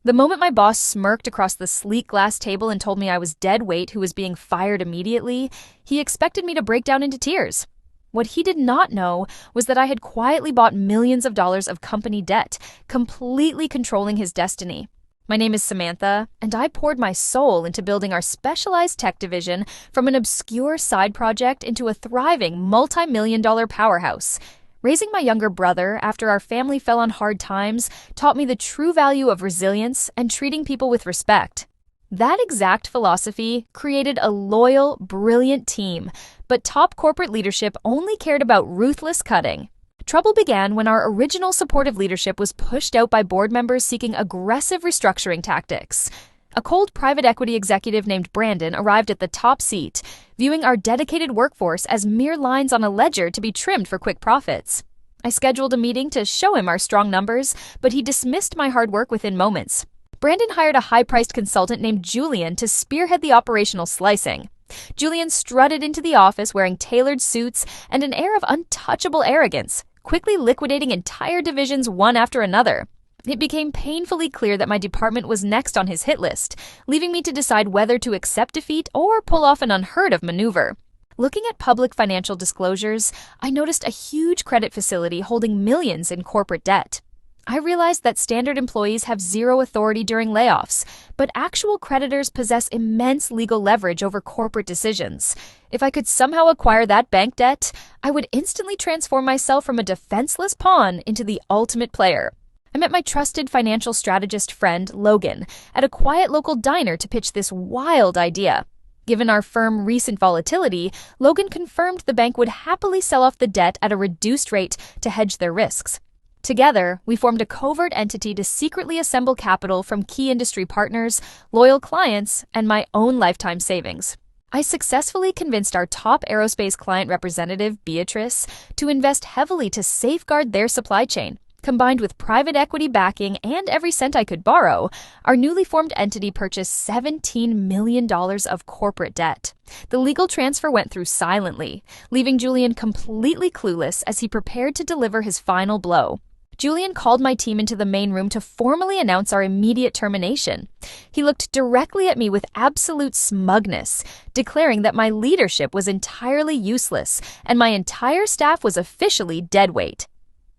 The moment my boss smirked across the sleek glass table and told me I was dead weight who was being fired immediately, he expected me to break down into tears. What he did not know was that I had quietly bought millions of dollars of company debt, completely controlling his destiny. My name is Samantha, and I poured my soul into building our specialized tech division from an obscure side project into a thriving multi-million-dollar powerhouse. Raising my younger brother after our family fell on hard times taught me the true value of resilience and treating people with respect. That exact philosophy created a loyal, brilliant team, but top corporate leadership only cared about ruthless cutting. Trouble began when our original supportive leadership was pushed out by board members seeking aggressive restructuring tactics. A cold private equity executive named Brandon arrived at the top seat, viewing our dedicated workforce as mere lines on a ledger to be trimmed for quick profits. I scheduled a meeting to show him our strong numbers, but he dismissed my hard work within moments. Brandon hired a high-priced consultant named Julian to spearhead the operational slicing. Julian strutted into the office wearing tailored suits and an air of untouchable arrogance, quickly liquidating entire divisions one after another. It became painfully clear that my department was next on his hit list, leaving me to decide whether to accept defeat or pull off an unheard-of maneuver. Looking at public financial disclosures, I noticed a huge credit facility holding millions in corporate debt. I realized that standard employees have zero authority during layoffs, but actual creditors possess immense legal leverage over corporate decisions. If I could somehow acquire that bank debt, I would instantly transform myself from a defenseless pawn into the ultimate player. I met my trusted financial strategist friend, Logan, at a quiet local diner to pitch this wild idea. Given our firm's recent volatility, Logan confirmed the bank would happily sell off the debt at a reduced rate to hedge their risks. Together, we formed a covert entity to secretly assemble capital from key industry partners, loyal clients, and my own lifetime savings. I successfully convinced our top aerospace client representative, Beatrice, to invest heavily to safeguard their supply chain. Combined with private equity backing and every cent I could borrow, our newly formed entity purchased $17 million of corporate debt. The legal transfer went through silently, leaving Julian completely clueless as he prepared to deliver his final blow. Julian called my team into the main room to formally announce our immediate termination. He looked directly at me with absolute smugness, declaring that my leadership was entirely useless and my entire staff was officially dead weight.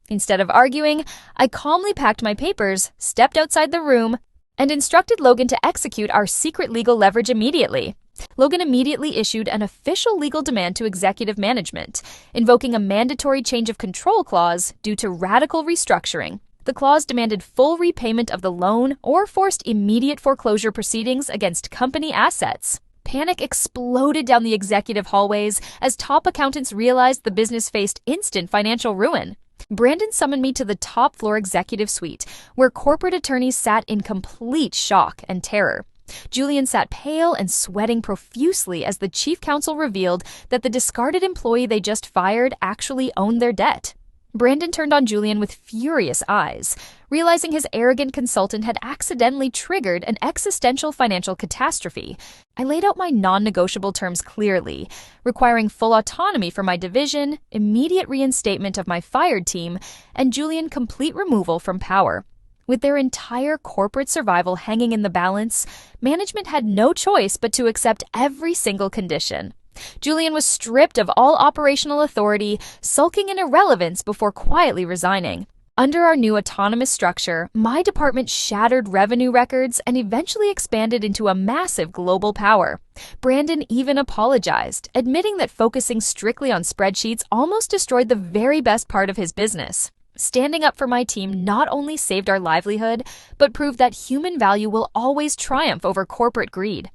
Instead of arguing, I calmly packed my papers, stepped outside the room, and instructed Logan to execute our secret legal leverage immediately. Logan immediately issued an official legal demand to executive management, invoking a mandatory change of control clause due to radical restructuring. The clause demanded full repayment of the loan or forced immediate foreclosure proceedings against company assets. Panic exploded down the executive hallways as top accountants realized the business faced instant financial ruin. Brandon summoned me to the top floor executive suite, where corporate attorneys sat in complete shock and terror. Julian sat pale and sweating profusely as the chief counsel revealed that the discarded employee they just fired actually owned their debt. Brandon turned on Julian with furious eyes, realizing his arrogant consultant had accidentally triggered an existential financial catastrophe. I laid out my non-negotiable terms clearly, requiring full autonomy for my division, immediate reinstatement of my fired team, and Julian complete removal from power. With their entire corporate survival hanging in the balance, management had no choice but to accept every single condition. Julian was stripped of all operational authority, sulking in irrelevance before quietly resigning. Under our new autonomous structure, my department shattered revenue records and eventually expanded into a massive global power. Brandon even apologized, admitting that focusing strictly on spreadsheets almost destroyed the very best part of his business. Standing up for my team not only saved our livelihood, but proved that human value will always triumph over corporate greed.